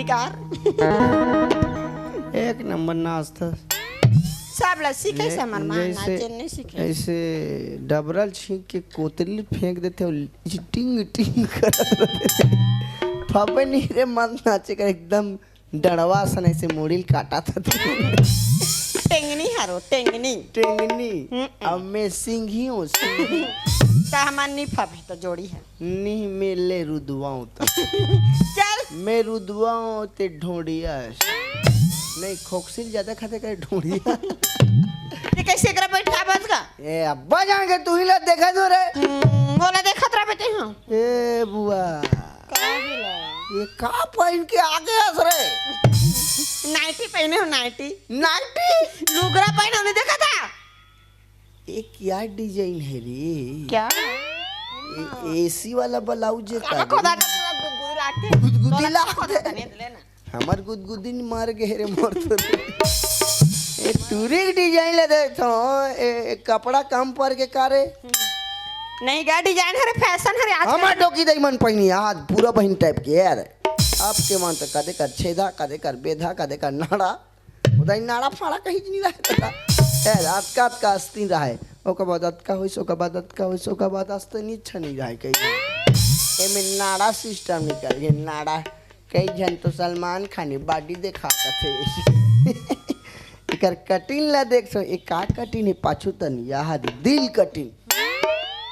बेकार। एक नंबर नाचता सब लोग सीखे से हमार माँ नाचे नहीं सीखे। ऐसे डबरल छींक के कोतरी फेंक देते हो टिंग टिंग कर पापा नहीं रे मन नाचे कर एकदम डड़वा सन ऐसे मोड़िल काटा था टेंगनी हारो टेंगनी टेंगनी अब मैं सिंह ही हूँ ता हमार नहीं फबे तो जोड़ी है नहीं मेले रुदवाऊँ तो चल मैं रुदवाऊँ ते ढोंडिया नहीं खोखसिल ज्यादा खाते कर ढोंडिया ये कैसे करा बैठा बस का ए अब्बा जान के तू ही ला देखा दो रे बोला दे खतरा बेटे हां ए बुआ का बोला ये का पहन के आगे हंस रहे नाइटी पहने हो नाइटी नाइटी लुगड़ा पहने हमने देखा था ये क्या डिजाइन है रे क्या एसी वाला ब्लाउज का खोदा गुदगुदी गुदगुदी लाते लाते हमार गुदगुदी मार के रे मोर तो ए टूरी डिजाइन ले दे तो ए कपड़ा कम पर के कारे नहीं गा डिजाइन है फैशन है आज हमार डोकी दई मन पहिनी हाथ पूरा बहन टाइप के यार आपके मन तो कदे कर छेदा कदे कर बेधा कदे कर नाड़ा उदाई नाड़ा फाड़ा कहीं नहीं रहता यार अतका का अस्ती रहे ओकर बाद अतका होइस ओकर बाद अतका होइस ओकर बाद अस्ते नहीं छनी रहे कहीं एमे नाड़ा सिस्टम निकल गया नाड़ा कई जन तो सलमान खान बॉडी दिखाता थे इकर कटिंग ला देख सो एक का कटिंग है पाछू तन यहाँ दिल कटिंग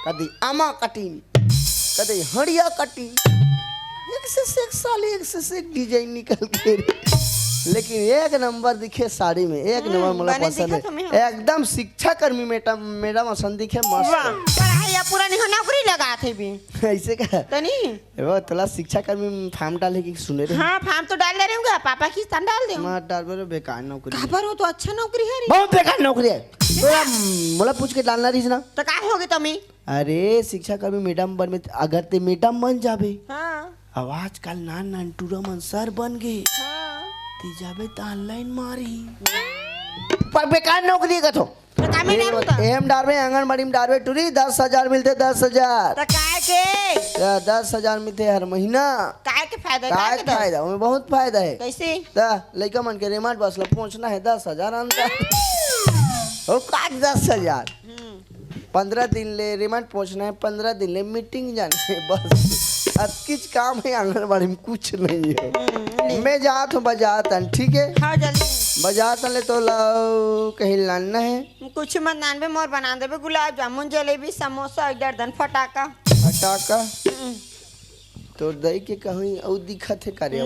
कदी आमा कटिंग कदी हड़िया कटिंग एक से एक साल एक से एक डिजाइन निकल के लेकिन एक नंबर दिखे साड़ी में एक नंबर मुझे पसंद है एकदम शिक्षा कर्मी मैडम असन दिखे मस्त पढ़ाई या पूरा नहीं नौकरी लगा थे भी ऐसे का तो नहीं वो तोला शिक्षा कर्मी फॉर्म डाले की सुने रे हाँ फार्म तो डाल दे रहे होंगे पापा की स्थान डाल दे मार डाल बरो बेकार नौकरी खबर हो तो अच्छा नौकरी है रे बहुत बेकार नौकरी है तो मोला पूछ के डालना रही ना तो का होगे तुम्हें अरे शिक्षा कर्मी मैडम बन में अगर ते मैडम बन जाबे हाँ आवाज कल नान नान टूरा मन सर बन गए हाँ ती जाबे तो ऑनलाइन मारी पर बेकार नौकरी का तो तो का में डाल तो एम डारबे आंगनबाड़ी में डारबे टूरी 10,000 मिलते 10,000 तो काय के 10,000 मिलते हर महीना काय के फायदा काय फायदा उनमें बहुत फायदा है कैसे लड़का मन के रेमाट बस ला पहुंचना है 10,000 अंदर ओ काट 10,000 15 दिन ले रिमांड पहुंचना है 15 दिन ले मीटिंग जाना है बस किच काम है आंगनबाड़ी में कुछ नहीं है मैं जाता हूँ बाजार ठीक है हाँ जल्दी बाजार ले तो कहीं लाना है कुछ मत नानबे मोर बना देबे गुलाब जामुन जलेबी समोसा इधर धन फटाका फटाका तो दही के कहीं और दिखत है करे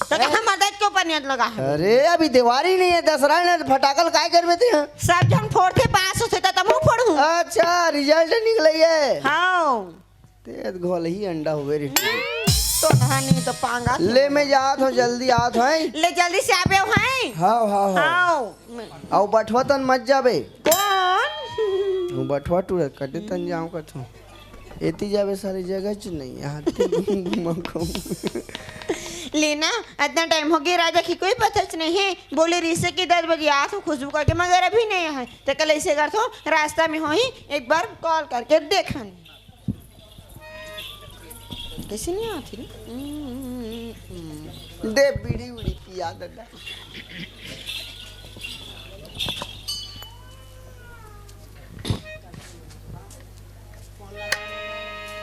तो कहाँ मदद क्यों पनियत लगा है अरे अभी दिवाली नहीं है दसरा ने फटाकल काय कर बेते हैं सब जन फोड़ते पास होते तो तुम फोड़ू अच्छा रिजल्ट निकल है हाँ तेज घोल ही अंडा हुए रे तो नहीं तो पांगा ले मैं जात हो जल्दी आत है ले जल्दी से आबे हैं हाँ हाँ हाँ हाँ और बठवा तन मत जाबे कौन बठवा टू कटे तन जाऊं कथू एती जाबे सारी जगह च नहीं यहाँ लेना इतना टाइम हो गया राजा की कोई पता नहीं है बोले रिसे की 10 बजे आ तो खुशबू करके मगर अभी नहीं है तो कल ऐसे कर तो रास्ता में हो ही एक बार कॉल करके देखा कैसे नहीं आती दे बीड़ी उड़ी पिया दादा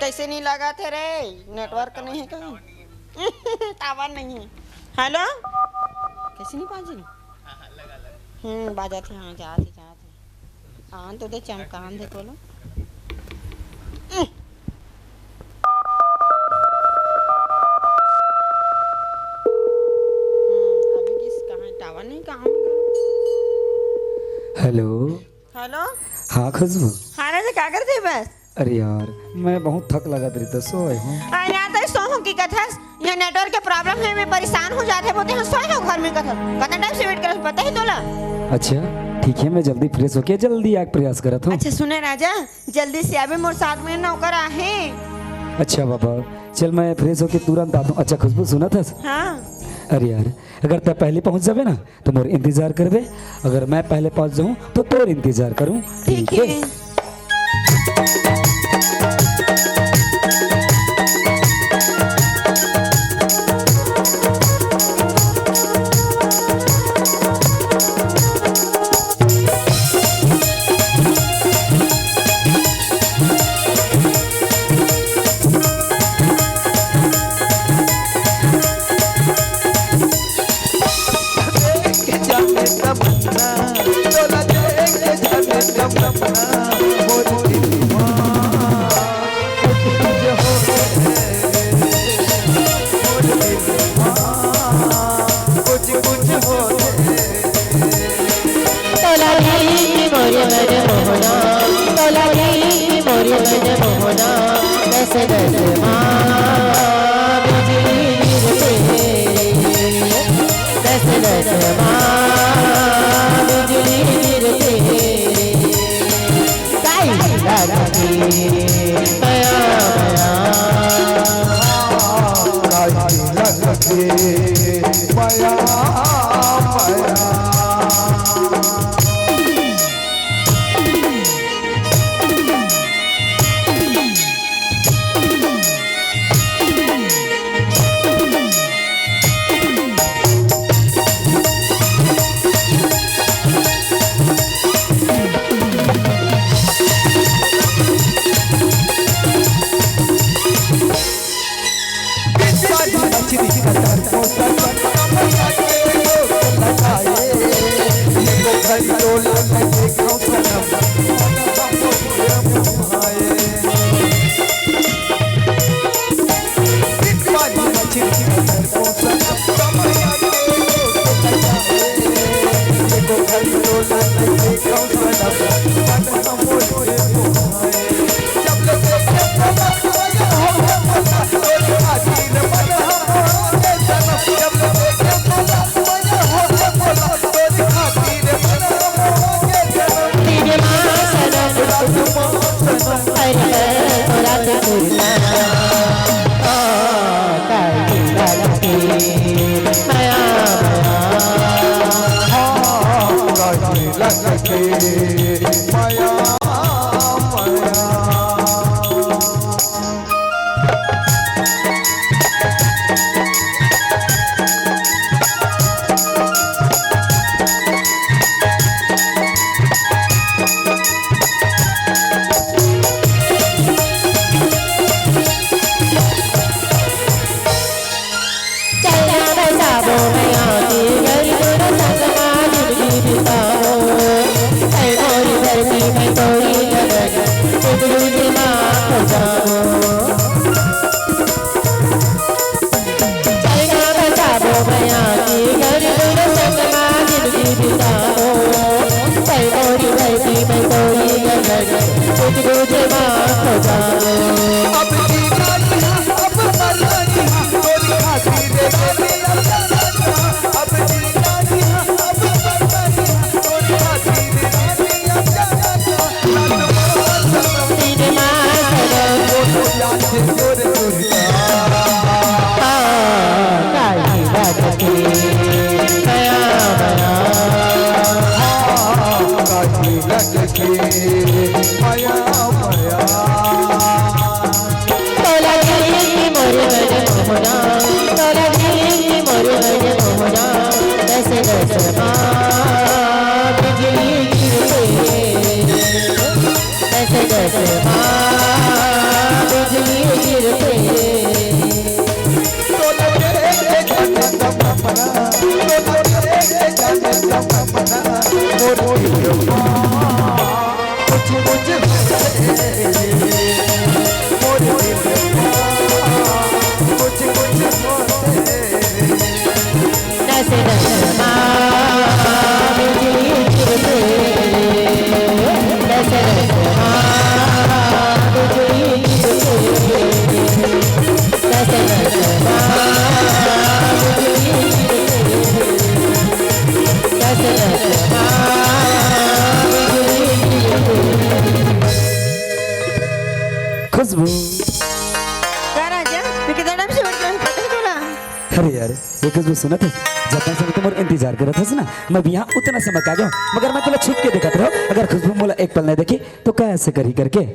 कैसे नहीं लगा थे रे नेटवर्क नहीं है कहीं टावर नहीं है हेलो कैसे नहीं पाजी बाजा थे हाँ जाते आन तो दे चमकान दे बोलो अभी किस कहाँ टावर नहीं कहाँ में हेलो हेलो हाँ खुशबू हाँ राजा क्या करते बस अरे यार मैं बहुत थक लगा रही तो सोए हूँ यार तो सोहू की कथा यहाँ नेटवर्क के प्रॉब्लम है मैं परेशान हो जाते बोलते हैं सोए हो घर में कथा कितना टाइम से वेट कर पता ही तोला अच्छा ठीक है मैं जल्दी फ्रेश होके जल्दी आग प्रयास करत हूँ अच्छा सुने राजा जल्दी से अभी मोर साथ में नौकर आहे अच्छा बाबा चल मैं फ्रेश होके तुरंत आता हूँ अच्छा खुशबू सुना था हाँ अरे यार अगर तब पहले पहुँच जाबे ना तो मोर इंतजार करबे अगर मैं पहले पहुँच जाऊँ तो तोर इंतजार करूँ ठीक है मछली कटर पोसा मैया के लोग लगाए एगो घड़ी डोला में देखो सनम वाली मछली कटर पोसा मैया के लोग लगाए एगो घड़ी डोला में देखो सनम जब ले देखे सनम हो तोरी खातिर मन हमोगे सनम जब ले देखे सनम हो तोरी खातिर मन हमोगे सनम तेरे माँ सनम अरे तोरा तो सुनना काली लड़की माया काली लड़की माया चलना बसाबो मैया की गई तेरा संगमा जिंदगी बिताओ ऐ मोरी धरती में तोरी गगन एक दूसरी माँ को जाओ चलना बसाबो मैया की गई तेरा संगमा जिंदगी बिताओ ऐ मोरी धरती में तोरी गगन एक दूसरी माँ को जाओ अब जीना यहाँ अब मरना यहाँ तोरी खातिर मेरी अब जीना यहाँ अब मरना यहाँ तोरी खातिर मेरी तेरे माँ सनम काली लड़की माया माया माया तोला दिल मोर मन मोहना तोला दिल मोर मन मोहना दस दस माँ बिजली गिरते दस दस माँ बिजली गिरते दस दस माँ बिजली गिरते दस दस माँ बिजली गिरते दस दस माँ बिजली गिरते दस दस माँ बिजली गिरते खुशबू क्या राजा मैं कितना टाइम से वेट कर पता ही बोला अरे यार ये खुशबू सुना था जब तक से तुम इंतजार कर रहा था ना मैं भी यहाँ उतना समय का गया हूँ मगर मैं तुला छुप के देखा था अगर खुशबू मोला एक पल नहीं देखी तो कैसे करी करके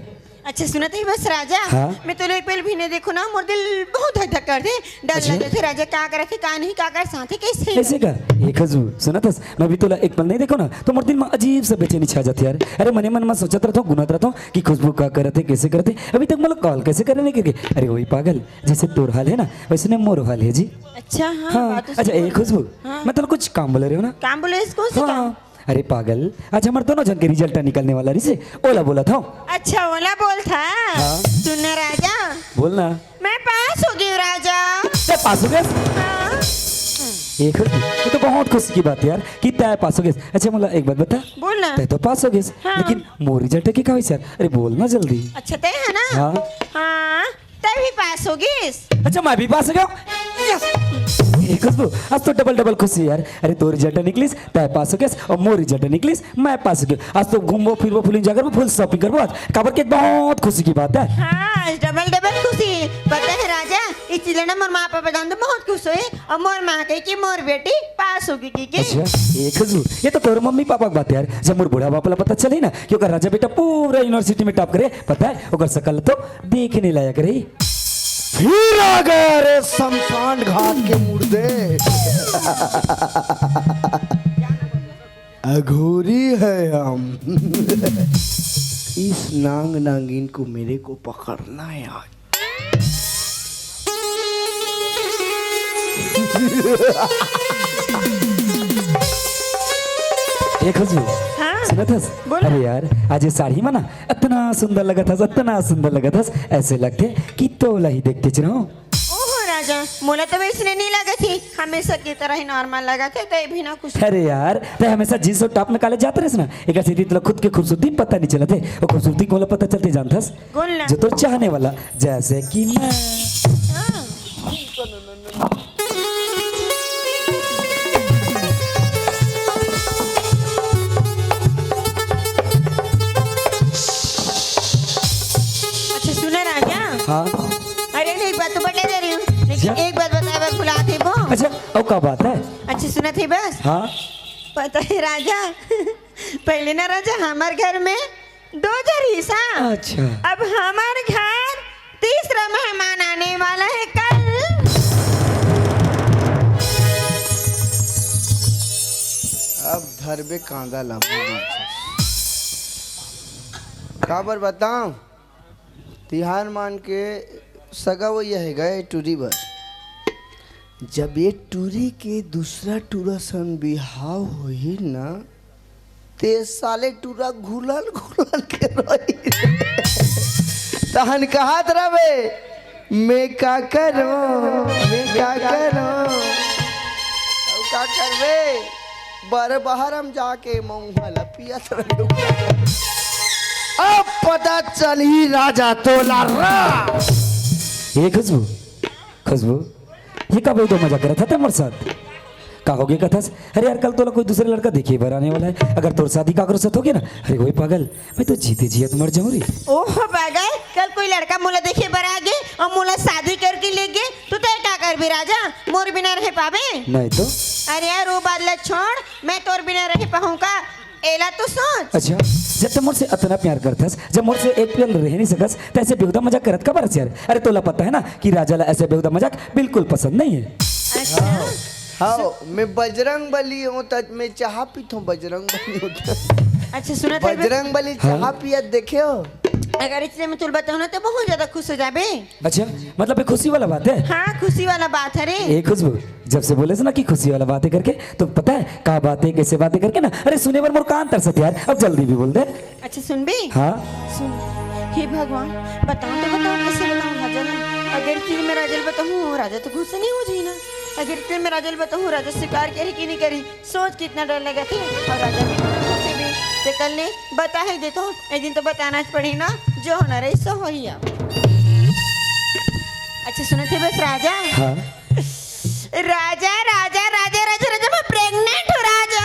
अच्छा सुना ही बस राजा हाँ? मैं तो एक पल भी नहीं देखो ना मोर दिल बहुत धक कर दे डर अच्छा? लगे थे राजा क्या करे थे का नहीं का कर साथे कैसे ऐसे का ये खुशबू सुना था मैं भी तुला एक पल नहीं देखो ना तो मोर दिल में अजीब सा बेचैनी छा जाती यार अरे मने मन में सोचत रहता हूँ गुनत रहता हूँ कि खुशबू का करते कैसे करते अभी तक मतलब कॉल कैसे करने करके अरे वही पागल जैसे तोर हाल है ना वैसे मोर हाल है जी अच्छा हाँ हाँ बात तो अच्छा सही ये खुशबू हाँ। मैं तुला कुछ काम बोल रही हूँ ना काम बोले इसको से काम हाँ अरे पागल आज हमारे दोनों जन के रिजल्ट निकलने वाला रही से ओला बोला था अच्छा ओला बोल था हाँ। सुनना राजा बोलना मैं पास हो गई राजा तय पास हो गया हाँ। एक ये तो बहुत खुशी की बात है यार कि तय पास हो गया अच्छा मुला एक बात बता बोलना तय तो पास हो गया हाँ। लेकिन मोर रिजल्ट की कहा यार अरे बोलना जल्दी अच्छा तय है ना हाँ हाँ तभी पास होगी अच्छा मैं भी पास हो गया एक खुशबू आज तो डबल डबल खुशी यार अरे तो रिजल्ट निकलिस तय पास हो गया और मोर रिजल्ट निकलिस मैं पास हो गया आज तो घूमो फिरबो फुल एंजॉय करबो फुल शॉपिंग करबो आज काबर के बहुत खुशी की बात है हाँ डबल डबल खुशी पता है राजा इसलिए ना मोर माँ पापा जान तो बहुत खुश हुए और मोर माँ कही कि मोर बेटी पास होगी की अच्छा एक खुशबू ये तो तोर मम्मी पापा की बात है यार जब मोर बूढ़ा बापा पता चले ना कि ओकर राजा बेटा पूरा यूनिवर्सिटी में टॉप करे पता है ओकर शकल तो देखने लायक रही फिर आ गए रे शमशान घाट के मुर्दे अघोरी है हम इस नांग नांगिन को मेरे को पकड़ना है आज ये खुशबू हाँ। सुना था बोलो। अरे यार आज ये साड़ी में ना इतना सुंदर लगा था, इतना सुंदर लगा था, ऐसे लगते कि तोला ही देखते चलो। ओहो राजा, मोला तो वैसने नहीं लगा थी, हमेशा की तरह ही नॉर्मल लगा थे, तो ये भी ना कुछ। अरे यार तो हमेशा जींस और टॉप में काले जाते रहे ना, एक ऐसी तो खुद के खूबसूरती पता नहीं चला थे, और खूबसूरती को पता चलते जानता बोलना। जो तो चाहने वाला जैसे कि मैं। हाँ। अच्छा सुना राजा, हाँ अरे नहीं बात तो बता दे रही हूँ, लेकिन क्या? एक बात बता, मैं भुला थी वो। अच्छा और क्या बात है? अच्छा सुना थी बस। हाँ पता है राजा, पहले ना राजा हमारे घर में 2000 हिस्सा, अच्छा अब हमारे घर तीसरा मेहमान आने वाला है कल। अब धरबे कांदा लाबू काबर बताऊं, तिहार मान के सगा वो यह गए टूरी बर, जब ये टूरी के दूसरा टूरा सन बिहाव होई ना, ते साले टूरा घुलल घुलल के रही तहन कहात रहे मैं का करो, मैं का करो, अब का करबे बर बाहर हम जाके मऊहला पियत रहे। अब पता चल ही राजा तोला रा। ये खुशबू खुशबू ये कब तो मजा कर रहा था तुम्हारे साथ? का हो गया कथस? अरे यार कल तो कोई दूसरा लड़का देखिए बार आने वाला है, अगर तोर शादी का करो हो गया ना, अरे वही पागल मैं तो जीते जियत मर जाऊँ रे। ओह पागल, कल कोई लड़का मोला देखे बर आगे और मोला शादी करके ले गए, तो तय क्या कर भी राजा, मोर बिना रह पावे? नहीं तो अरे यार वो बात ला छोड़, मैं तोर बिना रह पाऊंगा, एला तो सोच। अच्छा जब तुम मुझसे इतना प्यार करतस, जब मुझसे एक पल रह नहीं सकस, तो ऐसे बेहुदा मजाक करत का बरस यार? अरे तोला पता है ना कि राजा ला ऐसे बेहुदा मजाक बिल्कुल पसंद नहीं है। अच्छा हाँ मैं बजरंग बली हूँ, तब मैं चाह पीता हूँ बजरंग बली हूँ। अच्छा सुना था बजरंग बली चाह पियत देखे हो? अगर इसलिए मैं तुल बताऊँ ना तो बहुत ज्यादा खुश हो जाबे। अच्छा मतलब ये खुशी वाला बात है? हाँ खुशी वाला बात है रे। एक खुशबू जब से बोले ना कि खुशी वाला बातें करके, तो पता है कहा बातें कैसे बातें करके ना, अरे सुने पर मोर कान तरसत यार, अब जल्दी भी बोल दे। अच्छा सुन बे। हाँ सुन, हे भगवान बताओ तो बताओ कैसे बताऊँ राजा ना, अगर फिर मैं राजल बताऊँ राजा तो गुस्सा नहीं हो जाए ना, अगर फिर मैं राजल बताऊँ राजा स्वीकार करी कि नहीं करी, सोच कितना डर लगा थे, और राजा भी खुशी भी ते कल ने बता ही देता हूँ, एक दिन तो बताना पड़ी ना, जो होना रही सो हो ही अब। अच्छा सुने थे बस राजा, हाँ राजा राजा राजा राजा राजा मैं प्रेग्नेंट हूँ राजा।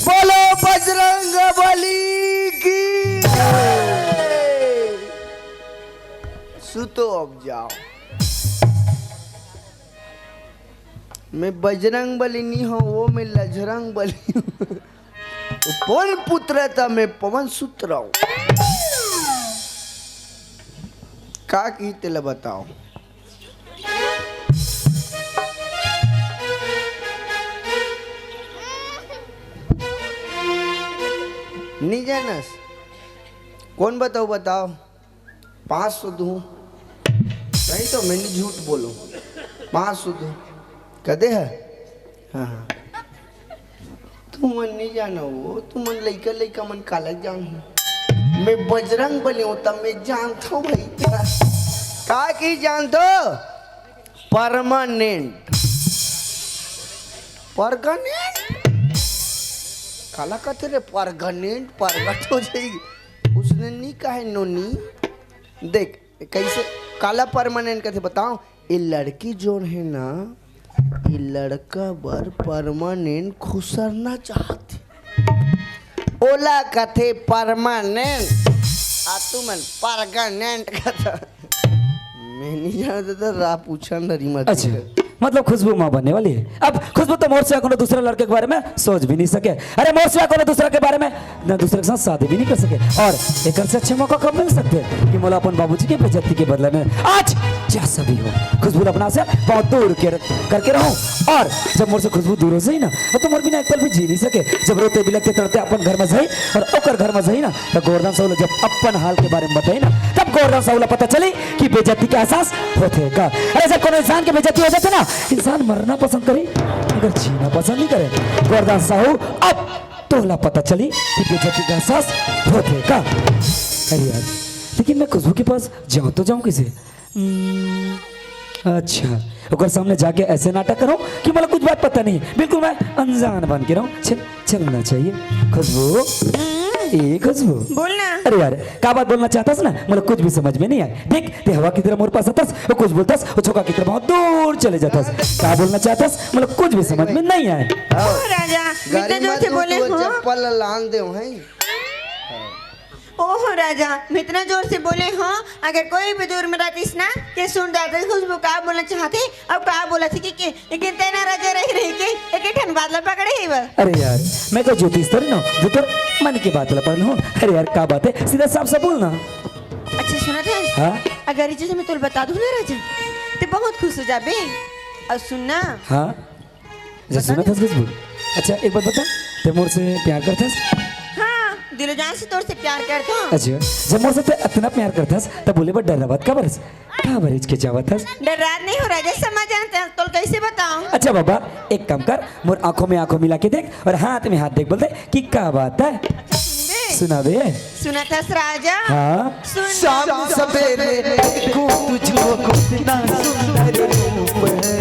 बोलो बजरंग बली की जय। सुतो अब जाओ, मैं बजरंग बली नहीं हूँ, वो मैं लजरंग बली हूँ। वो पवन पुत्र था, मैं पवन सूत्र हूँ। का की तेला बताओ? नहीं जानस? कौन बताओ बताओ? 500 दूं? नहीं तो मैं नहीं झूठ बोलूं। 500 दूं? कदे है? हाँ हाँ। तू मन नहीं जाना वो, तू मन लइका लइका मन कालक जान हूँ। मैं बजरंग बली हूँ तब मैं जानता हूँ भाई। का की जानते हो? परमानेंट। परमानेंट? काला कहते रे परगनेंट, परगट हो जाएगी। उसने नहीं कहा नोनी। देख कैसे काला परमानेंट कहते बताओ, ये लड़की जो है ना, ये लड़का बर परमानेंट खुसरना चाहती, ओला कहते परमानेंट, आ तू मन परगनेंट कहता। मैं नहीं जानता था, रा पूछा नरी मत। अच्छा मतलब खुशबू माँ बनने वाली है। अब खुशबू तो मोर से कोनो दूसरे लड़के के बारे में सोच भी नहीं सके, अरे मोर से कोनो दूसरे के बारे में न दूसरे के साथ शादी भी नहीं कर सके, और एक से अच्छा मौका कब मिल सकते हैं कि मोला अपन बाबूजी के बेइज्जती के बदले में आज जैसा भी हो खुशबू अपना से बहुत दूर करके रहूं, और जब मोर से खुशबू दूर हो जाई ना, तो मोर बिना एक पल भी जी नहीं सके। जब रोते बिलखते तड़ते अपन घर में जाई और ओकर घर में जाई ना, तो गोवर्धन साहब जब अपन हाल के बारे में बताई ना, तब गोरदान साहूला पता चली कि बेइज्जती का एहसास होते का। अरे जब कोनो इंसान के बेइज्जती हो जाते ना, इंसान मरना पसंद करे मगर जीना पसंद नहीं करे। गोरदान साहू अब तोला पता चली कि बेइज्जती का एहसास होते का। अरे यार, लेकिन मैं खुशबू के पास जाऊँ तो जाऊँ किसे? अच्छा, ओकर सामने जाके ऐसे नाटक करो कि मतलब कुछ बात पता नहीं, बिल्कुल मैं अनजान बन के रहूं। चलना चाहिए। खुशबू, ए खुशबू, बोलना। अरे यार का बात बोलना चाहतास ना, मतलब कुछ भी समझ में नहीं आए। देख ते हवा की तरह मोर पास आतास, वो कुछ बोलतास, वो छोका की तरह बहुत दूर चले जातास। का बोलना चाहतास मतलब कुछ भी समझ में नहीं आए। ओ राजा, इतने जोर से बोले हो। चप्पल लान दे हैं। ओह राजा, मैं इतना जोर से बोले हो, अगर कोई भी दूर में रहतीस ना ये सुन जाते खुशबू का बोलना चाहते, अब का बोला थी कि लेकिन तेना राजा रही के एक ठन बादल पकड़े ही बस। अरे यार, मैं तो ज्योतिष थोड़ी ना जो तो मन की बात पढ़ लूँ। अरे यार का बात है, सीधा साफ सा बोलना। अच्छा सुना था, हाँ अगर ये चीज मैं तुझे बता दूँ ना राजा, तो बहुत खुश हो जाबे। और सुनना। हाँ, जब सुना था खुशबू। अच्छा एक बात बता, ते मोर से प्यार करतास? दिलो जान से तोर से प्यार करता हूँ। अच्छा, जब मोर से इतना प्यार करतास तब बोले बट डरावत का बरस का बरिज के चावत हस? डरात नहीं हो राजा, समझ जानते तो कैसे बताऊं? अच्छा बाबा, एक काम कर, मोर आंखों में आंखों मिला के देख और हाथ में हाथ देख, बोलते कि क्या बात है। सुना बे। सुना था राजा। हाँ सुन। शाम सवेरे देखूं तुझको कितना सुंदर रूप है,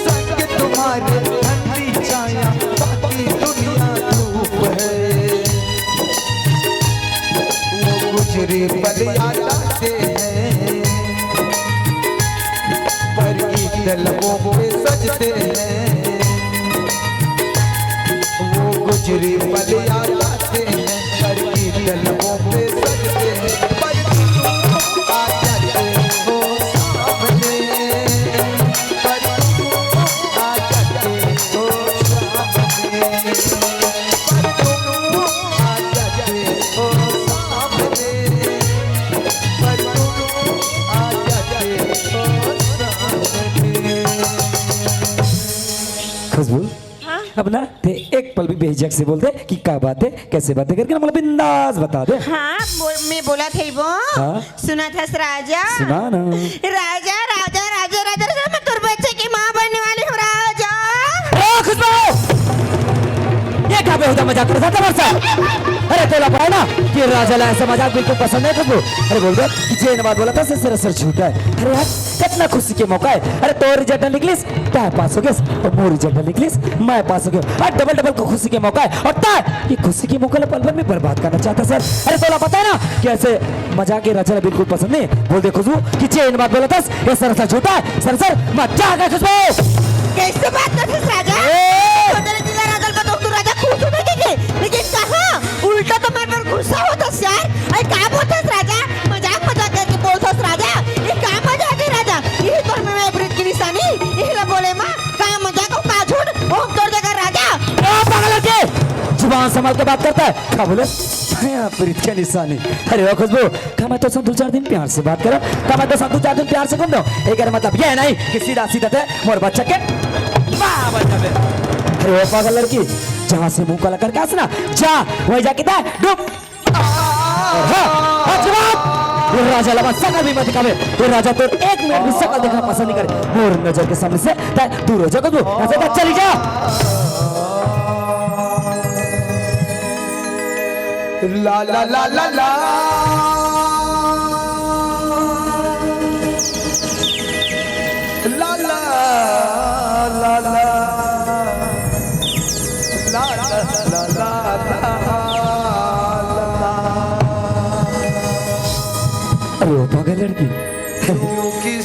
संग तुम्हारे ठंडी छाया बाकी दुनिया धूप है। वो गुजरे पल याद आते हैं, पर ईद लबों पे सजते हैं। वो गुजरे पल याद आते हैं, पर ईद लबों पे सजते हैं। पर तुम आ जाते हो सामने, पर तुम आ जाते हो सामने, पर तुम आ जाते हो सामने, पर तुम आ जाते हो सामने। खुशबू, हाँ? अब ना ते एक पल भी बेझिझक से बोल दे कि क्या बात है, कैसे बातें करके ना मतलब बिंदास बता दे। हाँ मैं बोला थे वो। हाँ? सुना था राजा। सुना ना। राजा राजा राजा राजा राजा, मैं तुर बच्चे की माँ बनने वाली हूँ राजा। ओ खुशबू, ये क्या बेहुदा मजाक कर रहा था मेरे साथ? अरे तोला पड़ा ना कि राजा ला ऐसा मजाक बिल्कुल पसंद है खुशबू। अरे बोल दे कि जेन बात बोला था सर झूठा है। अरे यार कितना खुशी के मौका है। अरे तो रिजल्ट निकलिस तार पास हो गया और मोर रिजल्ट निकलिस मैं पास हो गया। और डबल को खुशी के मौका है और तार ये खुशी के मौका पल भर में बर्बाद करना चाहता सर। अरे तोला पता है ना कि ऐसे मजाक के राजा बिल्कुल पसंद नहीं। बोल दे खुशबू कि जेन बात बोला था ये सर झूठा है। सर मजाक है खुशबू। कैसे बात करते राजा? राजा खुश होने के, लेकिन कहाँ उल्टा तो मेरे पर गुस्सा होता यार। अरे क्या बोलते राजा, मजाक करके बोलते राजा, ये क्या मजाक है राजा? यही तो मैं इब्रत की निशानी, यही ला बोले माँ का मजाक और का झूठ वो हम तोड़ देगा राजा। ओ पागल लड़के, जुबान संभाल के बात करता है। क्या बोले? प्रीत के निशानी। अरे वो खुशबू, क्या मैं तो सब 2-4 दिन प्यार से बात करा? क्या मैं तो सब 2-4 दिन प्यार से घूम रहा हूँ? एक मतलब ये नहीं कि सीधा सीधा थे मोर बच्चा के वाह बच्चा बे। अरे वो पागल लड़की, जहाँ से मुंह काला करके आसना जा वही जाके था डूब। ये राजा लगा सकल भी मत दिखावे। ये राजा तो 1 मिनट भी सकल देखना पसंद नहीं करे। मोर नजर के सामने से दूर हो जा खुशबू, ऐसे चली जा। ला ला ला ला ला ला ला ला ला अरे वो पागल लड़की,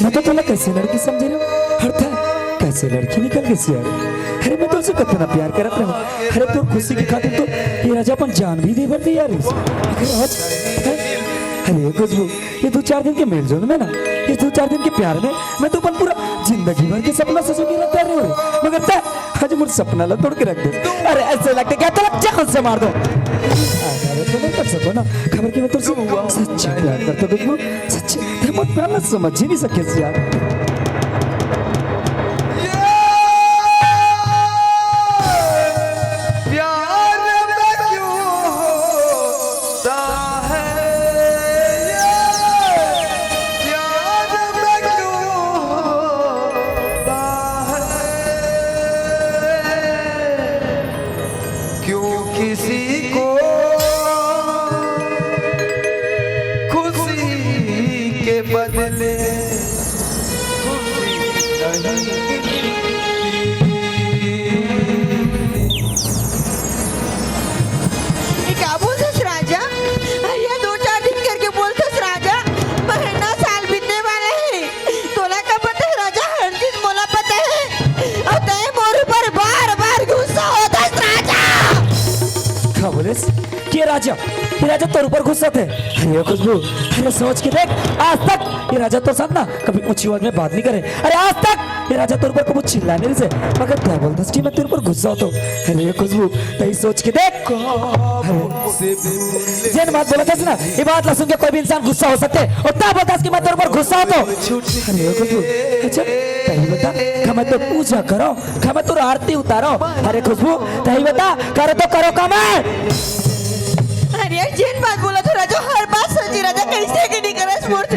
मैं तो तोला कैसे लड़की समझे रहा हर था कैसे लड़की निकल गई यार। अरे मैं तुझसे कितना प्यार करत रहा। अरे तो खुशी की खातिर तो ये राजा अपन जान भी दे बरती यार। अरे खुशबू, ये 2-4 दिन के मेल जोल में ना, ये 2-4 दिन के प्यार में मैं तो अपन पूरा जिंदगी भर के सपना सजो के रखता रहे। मगर ता आज मुझे सपना ला तोड़ के रख दे। अरे ऐसे लगता क्या तो जान से मार दो। अरे तो नहीं कर सको ना, खबर कि मैं तुझसे सच्चा प्यार करता हूँ। सच्चे तेरे मत प्यार ना समझ ही नहीं सके यार। प्यार में क्यों होता है बदले ये क्या बोलतेस राजा? अरे 2-4 दिन करके बोलतेस राजा, महीना साल बीतने वाले हैं, तोला का पता है राजा? हर चीज मोला पता है और तय मोर पर बार बार गुस्सा होता है राजा। क्या बोलेस? ये राजा तोर ऊपर गुस्सा थे। अरे खुशबू, अरे सोच के देख, आज तक ये राजा तो साथ ना कभी ऊंची आवाज में बात नहीं करे। अरे आज तक ये राजा तोर ऊपर कभी चिल्लाने से, मगर क्या बोलता कि मैं तेरे ऊपर गुस्सा होता हूँ। अरे खुशबू, तई सोच के देख। जिन बात बोला था ना, ये बात ला सुन के कोई भी इंसान गुस्सा हो सकते और तब बोलता कि मैं तेरे ऊपर गुस्सा होता हूँ। अरे खुशबू, अच्छा तही बता, क्या मैं तो पूजा करो, क्या मैं तो आरती उतारो? अरे खुशबू, तही बता, करो तो करो का मैं। अरे यार जिन बात बोला तो राजा हर बात सच्ची राजा, कैसे कि नहीं करस मोर से?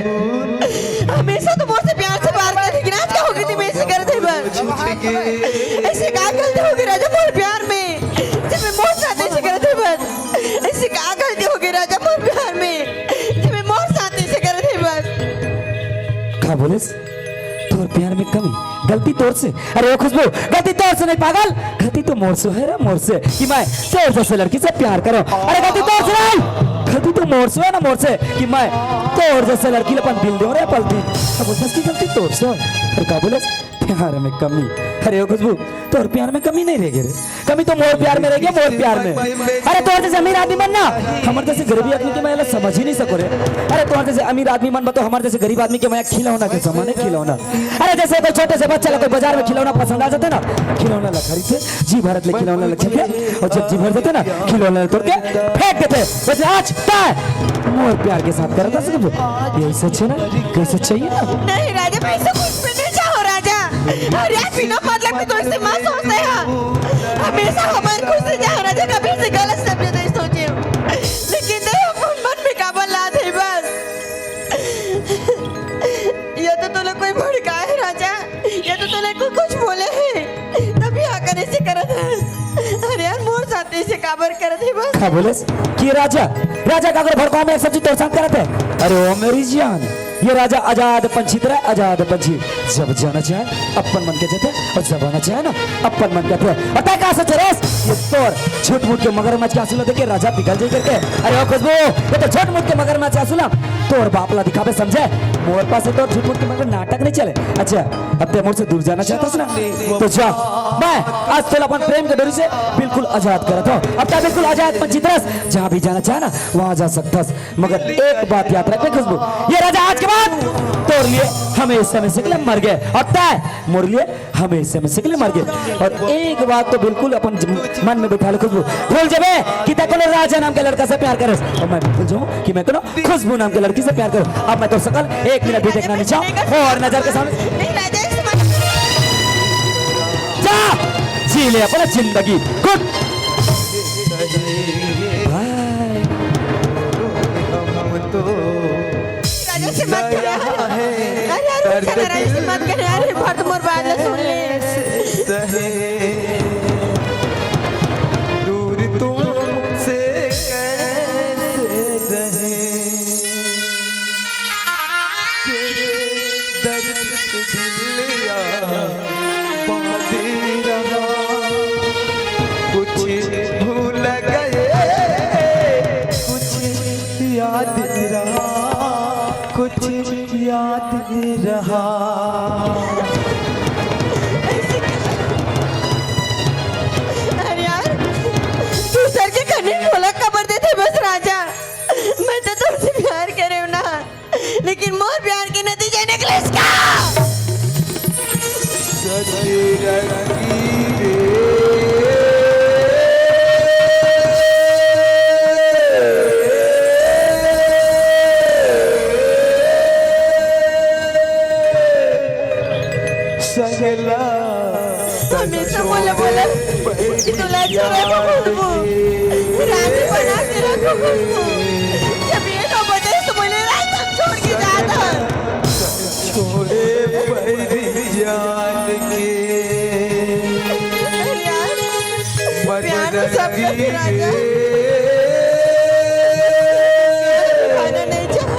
हमेशा तो मोर से प्यार से बात करती, लेकिन आज क्या हो गई थी मैं ऐसे कर थे बस? ऐसे क्या गलती हो गई राजा मोर प्यार में, जब मैं मोर साथ ऐसे कर थे बस? ऐसे क्या गलती हो गई राजा मोर प्यार में, जब मैं मोर साथ ऐसे कर थे बस? क्या बोलिस? तोर प्यार में कमी, गलती तोर से? अरे ओ खुशबू, गलती तोर से नहीं पागल, गलती तो मोर से है रे, मोर से कि मैं तेरे जैसे लड़की से प्यार करो। अरे गलती तोर से नहीं, गलती तो मोर से है ना, मोर से कि मैं तोर जैसे लड़की अपन दिल दे रहे पलती। अब बोलस की गलती तोर से है। फिर क्या बोलस? प्यार में कमी। अरे ओ खुशबू, तोर प्यार में कमी नहीं रह गई रे, कमी तो मोर प्यार में रह गई, मोर प्यार में। अरे तोर जैसे अमीर आदमी बनना, हमारे जैसे गरीबी आदमी के मैं समझ ही नहीं सको रे। अरे तोर जैसे अमीर आदमी मन तो हमारे जैसे गरीब आदमी के मैं खिलौना के समान खिलौना। अरे जैसे कोई छोटे से बच्चा कोई बाजार में खिलौना पसंद आ जाते ना, खिलौना ला खरीद से जी भारत ले खिलौना ला खरीदे और जब जी भर देते ना खिलौना तोड़ के फेंक देते। वैसे आज मोर प्यार के साथ करता सब यही सच है ना, कैसे चाहिए ना? नहीं राजा, मैं ऐसा कुछ भी नहीं चाहो राजा। अरे यार बिना मतलब के तो इससे मां सोचते हैं, हमेशा हमारे खुद से चाहो राजा, कभी से गलत शब्द नहीं सोचे, लेकिन नहीं अपन मन में काबल ला थे बस। ये तो तूने कोई भड़का है राजा, ये तो तूने कोई कुछ बोले है तभी आकर ऐसे करत है। अरे यार मोर साथ ऐसे काबर करत है बस। क्या बोलेस कि राजा का अगर भड़काऊ में एक सब्जी तोर साथ करते? अरे ओ मेरी जान, ये राजा आजाद पंछी तरह आजाद पंछी, जब जाना चाहे अपन मन के जाते और जब आना चाहे ना अपन मन कहते। और तय कहा सोच रेस ये तोर झूठ मूठ के मगरमच्छ के आंसू देखे राजा पिघल जाए करके। अरे ओ खुशबू, ये तो झूठ मूठ के मगरमच्छ आंसू ना तोर बापला दिखावे समझे, मोर पास है तो झूठ मूठ के मगर नाटक नहीं चले। अच्छा अब ते मोर से दूर जाना चाहता ना तो जा, मैं आज तो अपन प्रेम के डोरी से बिल्कुल आजाद करता हूँ। अब तक बिल्कुल आजाद पंछी तरह जहाँ भी जाना चाहे ना वहाँ जा सकता, मगर एक बात याद रखना खुशबू, ये राजा आज के बाद तोर लिए हमेशा में सिकले मर गए और तय मोर लिए हमेशा में सिकले मर गए। और एक बात तो बिल्कुल अपन मन में बिठा ले खुशबू, भूल जाबे कि तय कोनो राजा नाम के लड़का से प्यार करे और मैं भूल जाऊं कि मैं कोनो खुशबू नाम के लड़की से प्यार करूं। अब मैं तो सकल एक मिनट भी देखना नहीं चाहूं और नजर के सामने नहीं राजा जा जी ले अपना जिंदगी। Good bye. राजा से मत करे, अरे यार चला राजा से मत करे, अरे बहुत मोर बात ले सुन ले। दूर तुमसे कैसे रहे, दर्द दिल या बांधे रहा, कुछ भूल गए कुछ याद रहा, कुछ याद रहा। अरे यार तू सर के कन्ने बोला खबर देते बस राजा, मैं तो तुमसे प्यार करे ना, लेकिन मोर प्यार के नतीजे निकले इसका। हमेशा बोला बोला कि तू लाज रखो खुशबू, रानी बना के रखो खुशबू, जब ये तो बजे तो बोले रात छोड़ के जाता छोड़े मेरी जान के प्यार में सब कुछ राजा खाना नहीं चाह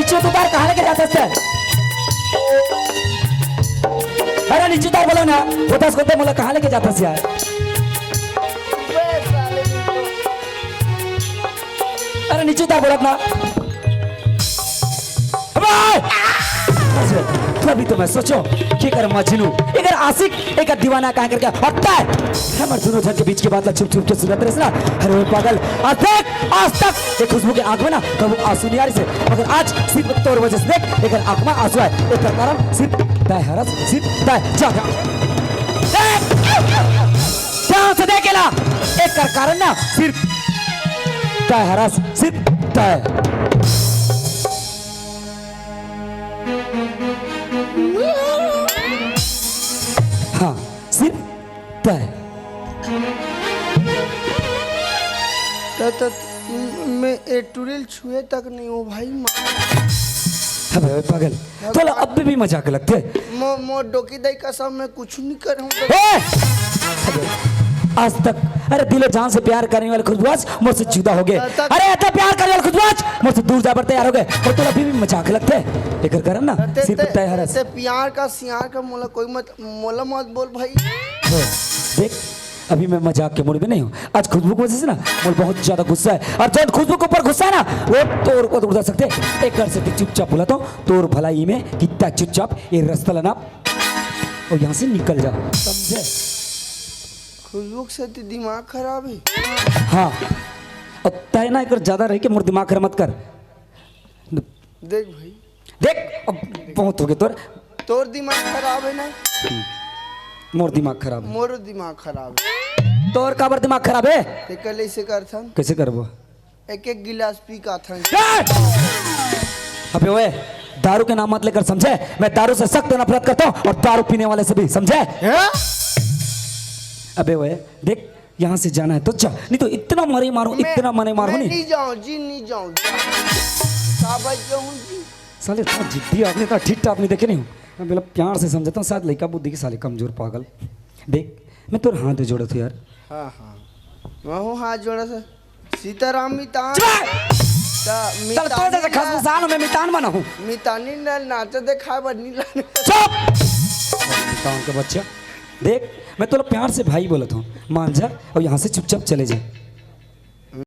नीचे उतार कहाँ लेके जाते हैं? अरे नीचे उतार बोला ना होता उसको बोला कहाँ लेके जाता है यार? अरे नीचे उतार बोला ना। अभी तो मैं सोचो कि अगर मजनू अगर आशिक एक दीवाना कहा करके हटता है हमारे दोनों जन के बीच की बात छुप छुप के सुनते रहे ना। अरे पागल आज तक ये खुशबू के आंख में ना कभी आंसू नहीं आ रही से मगर आज सिर्फ तोर वजह से देख एक आंख में आंसू है एक कारण सिर्फ तय हरस सिर्फ तय जगह ध्यान से देखेला एक कारण ना सिर्फ तय हरस सिर्फ तय। हाँ सिर्फ तय। मैं एटुरिल छुए तक नहीं हूँ भाई। अबे पागल तो अब भी मजाक लगते मो डोकी दई कसम मैं कुछ नहीं कर हूँ। आज तक अरे दिलो जान से प्यार करने वाले खुशबुआज मुझसे जुदा हो गए। अरे इतना प्यार करने वाले खुशबुआज मुझसे दूर जा पर तैयार हो गए और तो अभी भी मजाक लगते एक करम ना सिर्फ तैयार है प्यार का सियार का मोला कोई मोला मत बोल भाई। देख अभी मैं मजाक के मूड में नहीं हूँ। आज खुशबू की वजह से ना मुझे बहुत ज्यादा गुस्सा है और जब खुशबू के ऊपर गुस्सा है ना वो तोर को उड़ा सकते एक कर सकते चुपचाप बोला तो तोर भलाई में कितना चुपचाप ये रास्ता लेना और यहाँ से निकल जा समझे। खुशबू से दिमाग खराब है। हाँ और तय ना कर ज्यादा रह के मोर दिमाग खराब मत कर। देख भाई देख अब बहुत हो गया तोर दिमाग खराब है ना मोर दिमाग खराब है। मोर दिमाग खराब है। तोर काबर दिमाग खराब है ते कल ऐसे कर था कैसे करबो एक एक गिलास पी का था। अबे ओए दारू के नाम मत लेकर समझे मैं दारू से सख्त नफरत करता हूँ और दारू पीने वाले से भी समझे। अबे ओए देख यहाँ से जाना है तो जा नहीं तो इतना मरे मारू इतना मरे मारू नहीं जाऊँ जी नहीं जाऊँ जी साले इतना जिद्दी आपने इतना ठीक आपने देखे नहीं हूँ मैं मतलब प्यार से समझता हूँ शायद लड़का बुद्धि के साले कमजोर पागल। देख मैं तो हाथ जोड़ा था यार। हाँ हाँ मैं हूँ हाथ जोड़ा था सीताराम मितान मैं मितान बना हूँ मितानी नाचे देखा बनी मितान का बच्चा। देख मैं तो प्यार से भाई बोला था मान जा और यहाँ से चुपचाप चले जाए।